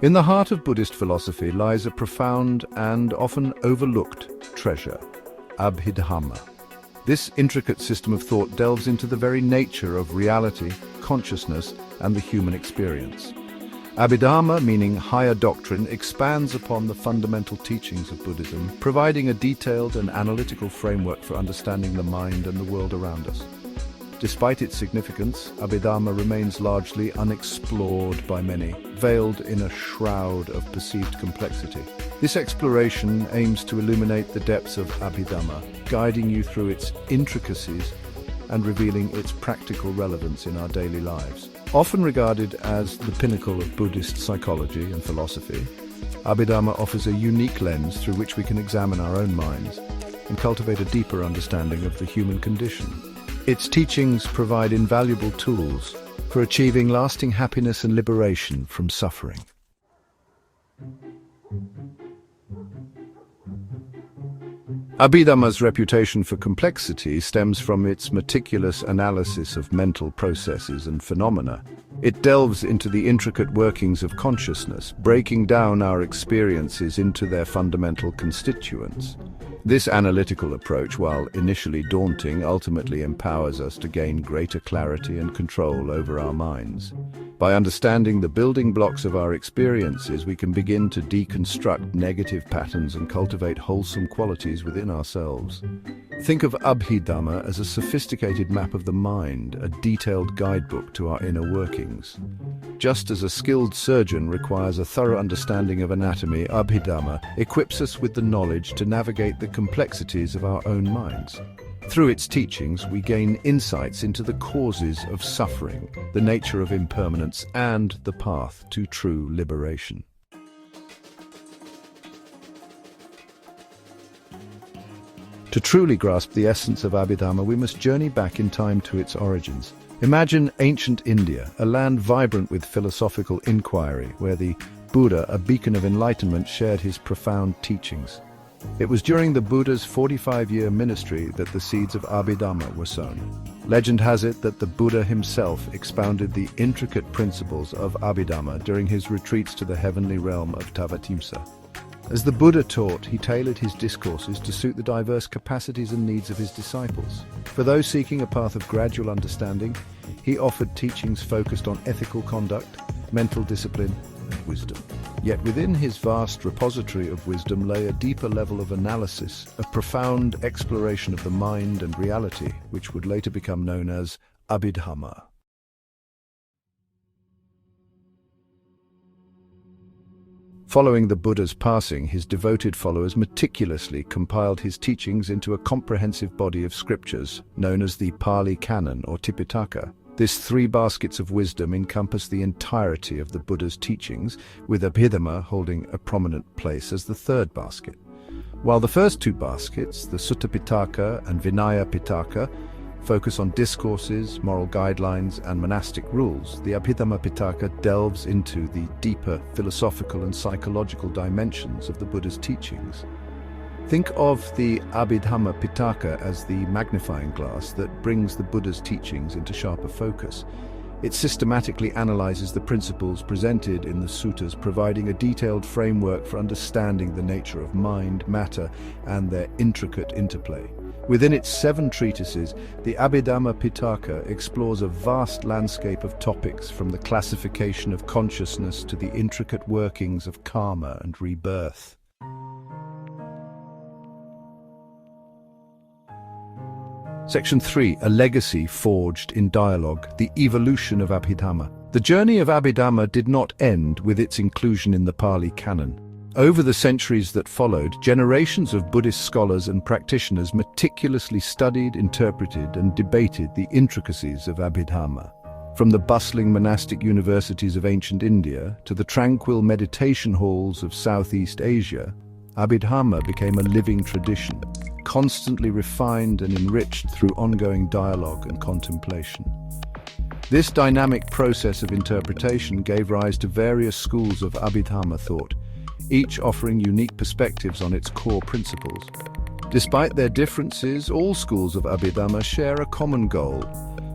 In the heart of Buddhist philosophy lies a profound and often overlooked treasure, Abhidhamma. This intricate system of thought delves into the very nature of reality, consciousness, and the human experience. Abhidhamma, meaning higher doctrine, expands upon the fundamental teachings of Buddhism, providing a detailed and analytical framework for understanding the mind and the world around us. Despite its significance, Abhidhamma remains largely unexplored by many, veiled in a shroud of perceived complexity. This exploration aims to illuminate the depths of Abhidhamma, guiding you through its intricacies and revealing its practical relevance in our daily lives. Often regarded as the pinnacle of Buddhist psychology and philosophy, Abhidhamma offers a unique lens through which we can examine our own minds and cultivate a deeper understanding of the human condition. Its teachings provide invaluable tools for achieving lasting happiness and liberation from suffering. Abhidhamma's reputation for complexity stems from its meticulous analysis of mental processes and phenomena. It delves into the intricate workings of consciousness, breaking down our experiences into their fundamental constituents. This analytical approach, while initially daunting, ultimately empowers us to gain greater clarity and control over our minds. By understanding the building blocks of our experiences, we can begin to deconstruct negative patterns and cultivate wholesome qualities within ourselves. Think of Abhidhamma as a sophisticated map of the mind, a detailed guidebook to our inner workings. Just as a skilled surgeon requires a thorough understanding of anatomy, Abhidhamma equips us with the knowledge to navigate the complexities of our own minds. Through its teachings, we gain insights into the causes of suffering, the nature of impermanence, and the path to true liberation. To truly grasp the essence of Abhidhamma, we must journey back in time to its origins. Imagine ancient India, a land vibrant with philosophical inquiry, where the Buddha, a beacon of enlightenment, shared his profound teachings. It was during the Buddha's 45-year ministry that the seeds of Abhidhamma were sown. Legend has it that the Buddha himself expounded the intricate principles of Abhidhamma during his retreats to the heavenly realm of Tavatimsa. As the Buddha taught, he tailored his discourses to suit the diverse capacities and needs of his disciples. For those seeking a path of gradual understanding, he offered teachings focused on ethical conduct, mental discipline, and wisdom. Yet within his vast repository of wisdom lay a deeper level of analysis, a profound exploration of the mind and reality, which would later become known as Abhidhamma. Following the Buddha's passing, his devoted followers meticulously compiled his teachings into a comprehensive body of scriptures, known as the Pali Canon or Tipitaka. These three baskets of wisdom encompass the entirety of the Buddha's teachings, with Abhidhamma holding a prominent place as the third basket. While the first two baskets, the Sutta Pitaka and Vinaya Pitaka, focus on discourses, moral guidelines, and monastic rules, the Abhidhamma Pitaka delves into the deeper philosophical and psychological dimensions of the Buddha's teachings. Think of the Abhidhamma Pitaka as the magnifying glass that brings the Buddha's teachings into sharper focus. It systematically analyzes the principles presented in the suttas, providing a detailed framework for understanding the nature of mind, matter, and their intricate interplay. Within its 7 treatises, the Abhidhamma Pitaka explores a vast landscape of topics, from the classification of consciousness to the intricate workings of karma and rebirth. Section 3, a legacy forged in dialogue, the evolution of Abhidhamma. The journey of Abhidhamma did not end with its inclusion in the Pali Canon. Over the centuries that followed, generations of Buddhist scholars and practitioners meticulously studied, interpreted, and debated the intricacies of Abhidhamma. From the bustling monastic universities of ancient India to the tranquil meditation halls of Southeast Asia, Abhidhamma became a living tradition, constantly refined and enriched through ongoing dialogue and contemplation. This dynamic process of interpretation gave rise to various schools of Abhidhamma thought, each offering unique perspectives on its core principles. Despite their differences, all schools of Abhidhamma share a common goal: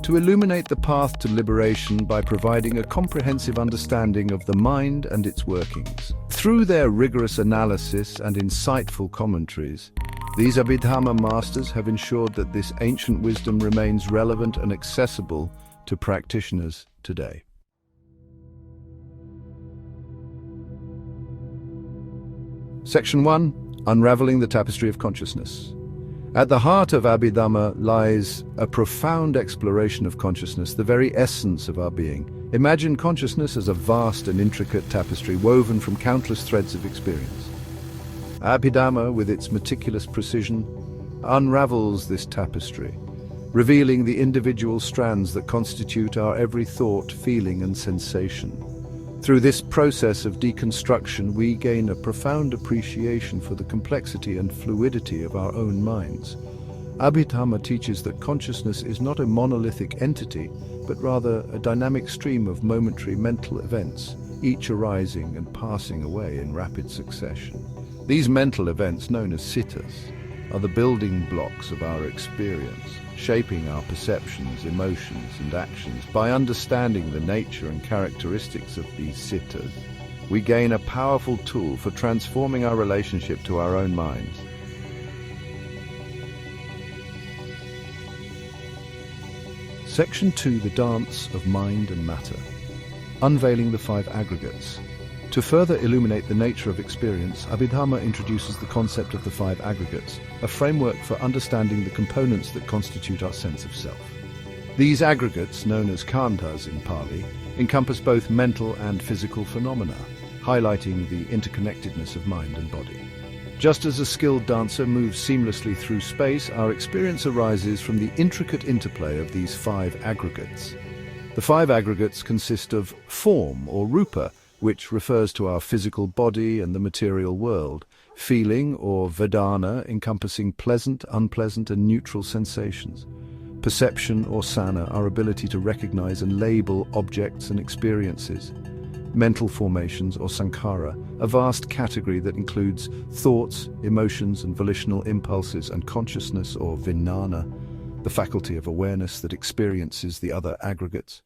to illuminate the path to liberation by providing a comprehensive understanding of the mind and its workings. Through their rigorous analysis and insightful commentaries, these Abhidhamma masters have ensured that this ancient wisdom remains relevant and accessible to practitioners today. Section 1. Unraveling the Tapestry of Consciousness. At the heart of Abhidhamma lies a profound exploration of consciousness, the very essence of our being. Imagine consciousness as a vast and intricate tapestry woven from countless threads of experience. Abhidhamma, with its meticulous precision, unravels this tapestry, revealing the individual strands that constitute our every thought, feeling, and sensation. Through this process of deconstruction, we gain a profound appreciation for the complexity and fluidity of our own minds. Abhidhamma teaches that consciousness is not a monolithic entity, but rather a dynamic stream of momentary mental events, each arising and passing away in rapid succession. These mental events, known as sittas, are the building blocks of our experience, shaping our perceptions, emotions, and actions. By understanding the nature and characteristics of these sittas, we gain a powerful tool for transforming our relationship to our own minds. Section 2. The Dance of Mind and Matter. Unveiling the 5 aggregates. To further illuminate the nature of experience, Abhidhamma introduces the concept of the 5 aggregates, a framework for understanding the components that constitute our sense of self. These aggregates, known as khandhas in Pali, encompass both mental and physical phenomena, highlighting the interconnectedness of mind and body. Just as a skilled dancer moves seamlessly through space, our experience arises from the intricate interplay of these 5 aggregates. The 5 aggregates consist of form, or rupa, which refers to our physical body and the material world, feeling, or vedana, encompassing pleasant, unpleasant, and neutral sensations, perception, or sana, our ability to recognize and label objects and experiences, mental formations, or sankhara, a vast category that includes thoughts, emotions, and volitional impulses, and consciousness, or vijnana, the faculty of awareness that experiences the other aggregates.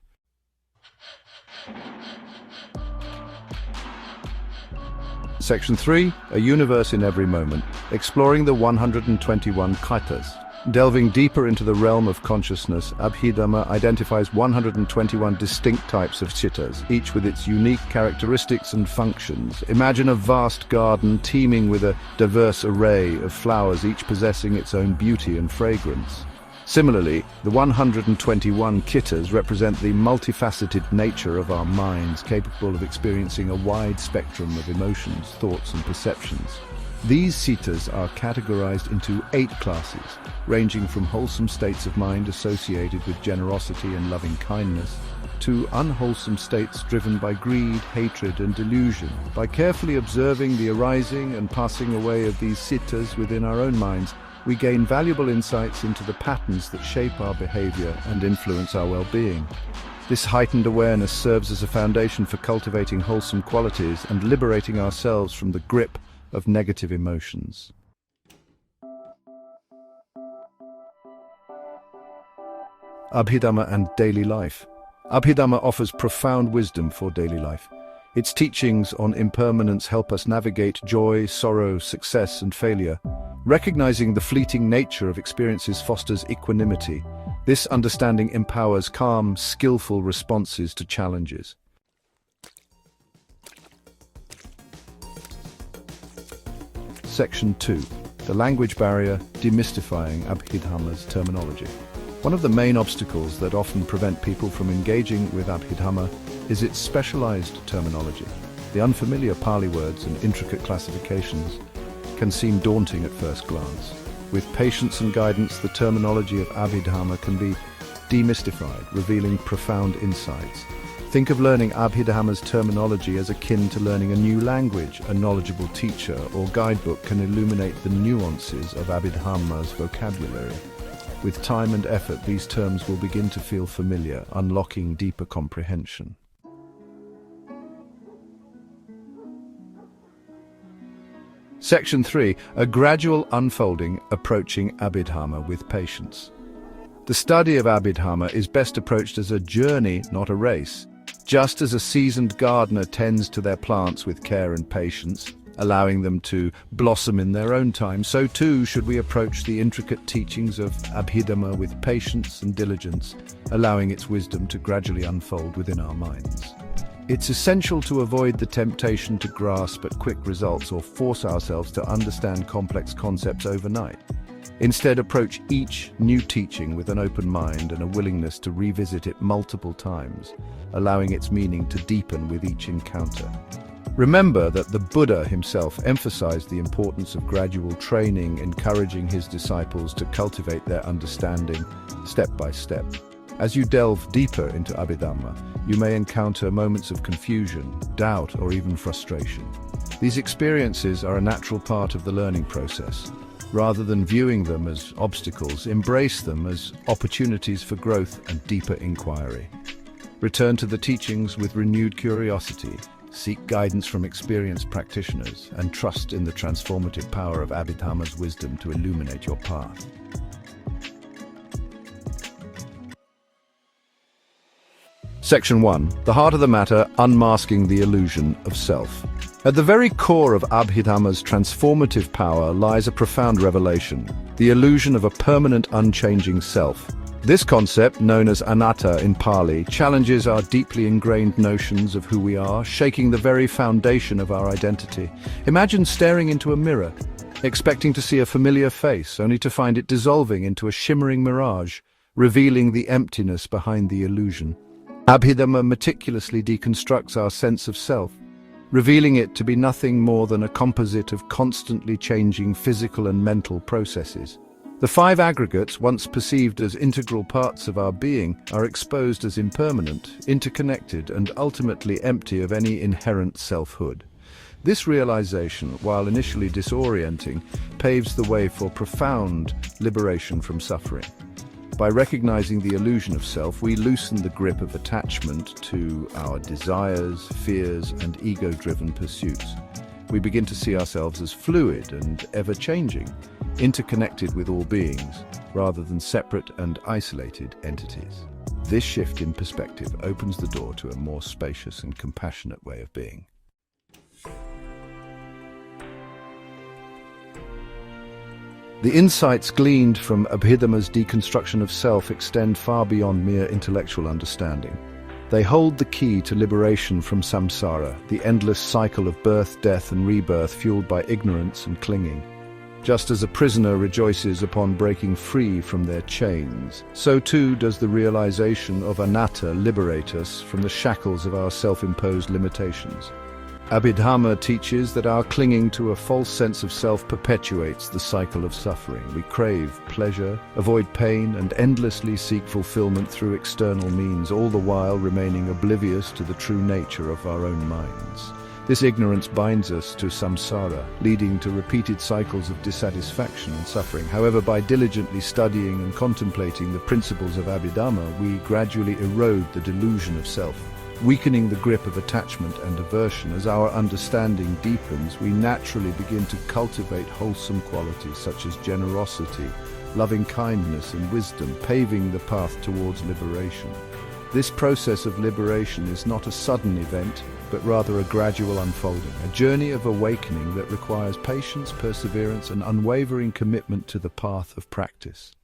Section 3. A Universe in Every Moment, exploring the 121 kaitas. Delving deeper into the realm of consciousness, Abhidhamma identifies 121 distinct types of chittas, each with its unique characteristics and functions. Imagine a vast garden teeming with a diverse array of flowers, each possessing its own beauty and fragrance. Similarly, the 121 kittas represent the multifaceted nature of our minds, capable of experiencing a wide spectrum of emotions, thoughts, and perceptions. These sittas are categorized into 8 classes, ranging from wholesome states of mind associated with generosity and loving kindness, to unwholesome states driven by greed, hatred, and delusion. By carefully observing the arising and passing away of these sittas within our own minds, we gain valuable insights into the patterns that shape our behavior and influence our well-being. This heightened awareness serves as a foundation for cultivating wholesome qualities and liberating ourselves from the grip of negative emotions. Abhidhamma and daily life. Abhidhamma offers profound wisdom for daily life. Its teachings on impermanence help us navigate joy, sorrow, success, and failure. Recognizing the fleeting nature of experiences fosters equanimity. This understanding empowers calm, skillful responses to challenges. Section 2. The Language Barrier, Demystifying Abhidhamma's Terminology. One of the main obstacles that often prevent people from engaging with Abhidhamma is its specialized terminology. The unfamiliar Pali words and intricate classifications can seem daunting at first glance. With patience and guidance, the terminology of Abhidhamma can be demystified, revealing profound insights. Think of learning Abhidhamma's terminology as akin to learning a new language. A knowledgeable teacher or guidebook can illuminate the nuances of Abhidhamma's vocabulary. With time and effort, these terms will begin to feel familiar, unlocking deeper comprehension. Section 3. A gradual unfolding, approaching Abhidhamma with patience. The study of Abhidhamma is best approached as a journey, not a race. Just as a seasoned gardener tends to their plants with care and patience, allowing them to blossom in their own time, so too should we approach the intricate teachings of Abhidhamma with patience and diligence, allowing its wisdom to gradually unfold within our minds. It's essential to avoid the temptation to grasp at quick results or force ourselves to understand complex concepts overnight. Instead, approach each new teaching with an open mind and a willingness to revisit it multiple times, allowing its meaning to deepen with each encounter. Remember that the Buddha himself emphasized the importance of gradual training, encouraging his disciples to cultivate their understanding step by step. As you delve deeper into Abhidhamma, you may encounter moments of confusion, doubt, or even frustration. These experiences are a natural part of the learning process. Rather than viewing them as obstacles, embrace them as opportunities for growth and deeper inquiry. Return to the teachings with renewed curiosity, seek guidance from experienced practitioners, and trust in the transformative power of Abhidhamma's wisdom to illuminate your path. Section 1. The Heart of the Matter, Unmasking the Illusion of Self. At the very core of Abhidhamma's transformative power lies a profound revelation, the illusion of a permanent, unchanging self. This concept, known as anatta in Pali, challenges our deeply ingrained notions of who we are, shaking the very foundation of our identity. Imagine staring into a mirror, expecting to see a familiar face, only to find it dissolving into a shimmering mirage, revealing the emptiness behind the illusion. Abhidhamma meticulously deconstructs our sense of self, revealing it to be nothing more than a composite of constantly changing physical and mental processes. The five aggregates, once perceived as integral parts of our being, are exposed as impermanent, interconnected, and ultimately empty of any inherent selfhood. This realization, while initially disorienting, paves the way for profound liberation from suffering. By recognizing the illusion of self, we loosen the grip of attachment to our desires, fears, and ego-driven pursuits. We begin to see ourselves as fluid and ever-changing, interconnected with all beings, rather than separate and isolated entities. This shift in perspective opens the door to a more spacious and compassionate way of being. The insights gleaned from Abhidhamma's deconstruction of self extend far beyond mere intellectual understanding. They hold the key to liberation from samsara, the endless cycle of birth, death, and rebirth fueled by ignorance and clinging. Just as a prisoner rejoices upon breaking free from their chains, so too does the realization of anatta liberate us from the shackles of our self-imposed limitations. Abhidhamma teaches that our clinging to a false sense of self perpetuates the cycle of suffering. We crave pleasure, avoid pain, and endlessly seek fulfillment through external means, all the while remaining oblivious to the true nature of our own minds. This ignorance binds us to samsara, leading to repeated cycles of dissatisfaction and suffering. However, by diligently studying and contemplating the principles of Abhidhamma, we gradually erode the delusion of self. Weakening the grip of attachment and aversion. As our understanding deepens, we naturally begin to cultivate wholesome qualities such as generosity, loving kindness, and wisdom, paving the path towards liberation. This process of liberation is not a sudden event, but rather a gradual unfolding, a journey of awakening that requires patience, perseverance, and unwavering commitment to the path of practice.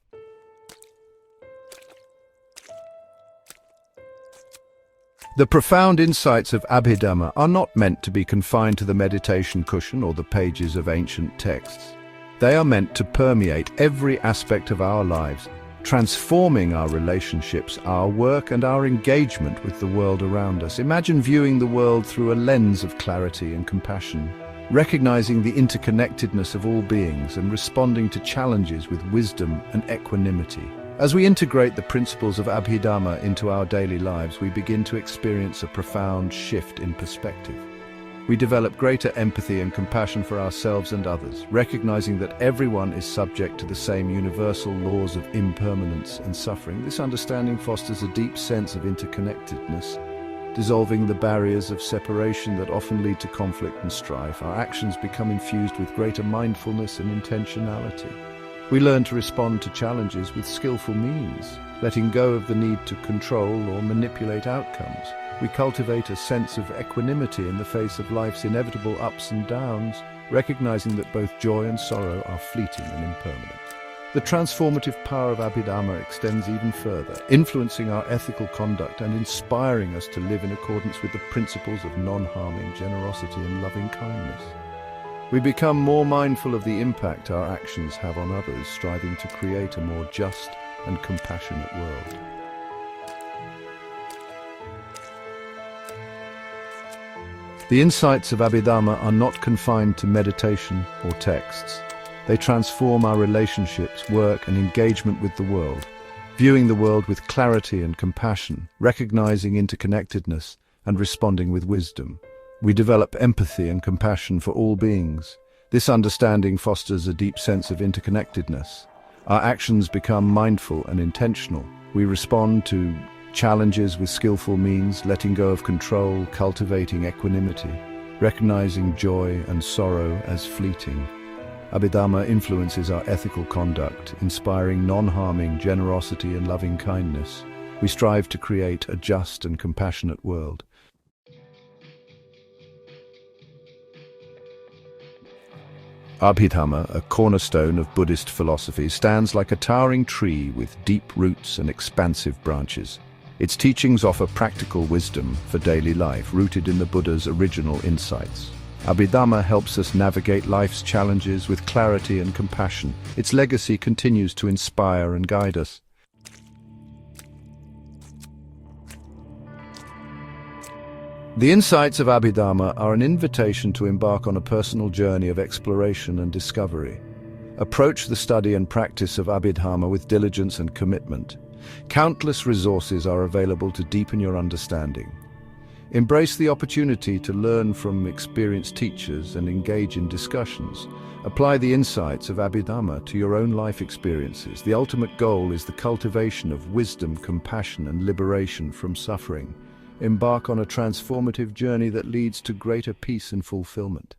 The profound insights of Abhidhamma are not meant to be confined to the meditation cushion or the pages of ancient texts. They are meant to permeate every aspect of our lives, transforming our relationships, our work, and our engagement with the world around us. Imagine viewing the world through a lens of clarity and compassion, recognizing the interconnectedness of all beings and responding to challenges with wisdom and equanimity. As we integrate the principles of Abhidhamma into our daily lives, we begin to experience a profound shift in perspective. We develop greater empathy and compassion for ourselves and others, recognizing that everyone is subject to the same universal laws of impermanence and suffering. This understanding fosters a deep sense of interconnectedness, dissolving the barriers of separation that often lead to conflict and strife. Our actions become infused with greater mindfulness and intentionality, We learn to respond to challenges with skillful means, letting go of the need to control or manipulate outcomes. We cultivate a sense of equanimity in the face of life's inevitable ups and downs, recognizing that both joy and sorrow are fleeting and impermanent. The transformative power of Abhidhamma extends even further, influencing our ethical conduct and inspiring us to live in accordance with the principles of non-harming, generosity and loving kindness. We become more mindful of the impact our actions have on others, striving to create a more just and compassionate world. The insights of Abhidhamma are not confined to meditation or texts. They transform our relationships, work, and engagement with the world, viewing the world with clarity and compassion, recognizing interconnectedness, and responding with wisdom. We develop empathy and compassion for all beings. This understanding fosters a deep sense of interconnectedness. Our actions become mindful and intentional. We respond to challenges with skillful means, letting go of control, cultivating equanimity, recognizing joy and sorrow as fleeting. Abhidhamma influences our ethical conduct, inspiring non-harming generosity and loving kindness. We strive to create a just and compassionate world. Abhidhamma, a cornerstone of Buddhist philosophy, stands like a towering tree with deep roots and expansive branches. Its teachings offer practical wisdom for daily life, rooted in the Buddha's original insights. Abhidhamma helps us navigate life's challenges with clarity and compassion. Its legacy continues to inspire and guide us. The insights of Abhidhamma are an invitation to embark on a personal journey of exploration and discovery. Approach the study and practice of Abhidhamma with diligence and commitment. Countless resources are available to deepen your understanding. Embrace the opportunity to learn from experienced teachers and engage in discussions. Apply the insights of Abhidhamma to your own life experiences. The ultimate goal is the cultivation of wisdom, compassion, and liberation from suffering. Embark on a transformative journey that leads to greater peace and fulfillment.